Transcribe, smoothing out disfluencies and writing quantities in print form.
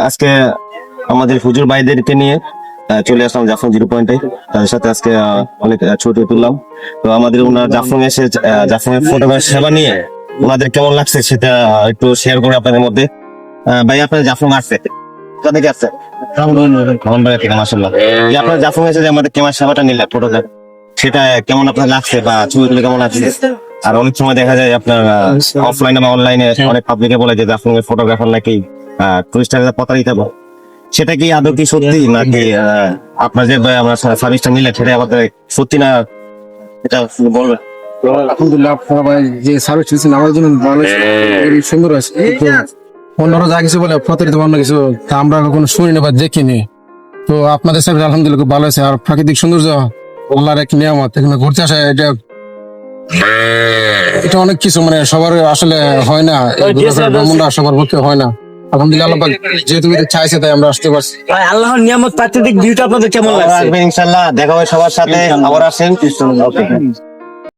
আজকে আমাদের হুজুর ভাইদেরকে নিয়ে চলে আসলাম জাফলং 0 পয়েন্টে। তাদের সাথে আজকে অনেক ছবি তুললাম। তো আমাদের ওনার জাফলং এসে জাফলং এর ফটোগ্রাফি সেবা নিয়ে ওনাদের কেমন লাগছে সেটা একটু শেয়ার করে আপনাদের মধ্যে। ভাই আপনার জাফলং আসছে, কোথা থেকে আসছে? ব্রাহ্মণবাড়িয়া থেকে। মাশাআল্লাহ, যে আপনার জাফলং এসে যে আমাদের ক্যামেরা সেবাটা নিলেন ফটোগ্রাফি, সেটা কেমন আপনার লাগছে বা ছবি তুলে কেমন লাগছে? আর অনেক সময় দেখা যায় আপনার অফলাইনে বা অনলাইনে অনেক পাবলিকে বলে যে জাফলং এর ফটোগ্রাফার নাকি টুরিস্টাররা প্রতারিত হবে, সেটা কি আদৌ কি সত্যি নাকি আপনার যে আমরা সার্ভিসটা নিলে সেটা আমাদের সত্যি না, এটা বলবেন? আলহামদুলিল্লাহ, আপনারা ভাই যে সার্ভিস দিচ্ছেন আমাদের জন্য ভালো, খুবই সুন্দর আছে। অন্যরা যা কিছু বলে প্রতারিত অন্য কিছু তা আমরা কখনো শুনিনি বা দেখিনি। তো আপনাদের সার্ভিস আলহামদুলিল্লাহ খুব ভালো আছে। আর প্রাকৃতিক সৌন্দর্য আল্লাহর এক নিয়ামত, এখানে ঘুরতে আসা এটা এটা অনেক কিছু, মানে সবার আসলে হয় না, ভ্রমণটা সবার পক্ষে হয় না। আলহামদুলিল্লাহ আল্লাহ পাক যেহেতু চাইছে তাই আমরা আসতে পারছি। ভাই আল্লাহর নিয়ামত প্রাকৃতিক ভিউটা আপনাদের কেমন লাগছে? ইনশাল্লাহ দেখা হবে সবার সাথে, আবার আসেন।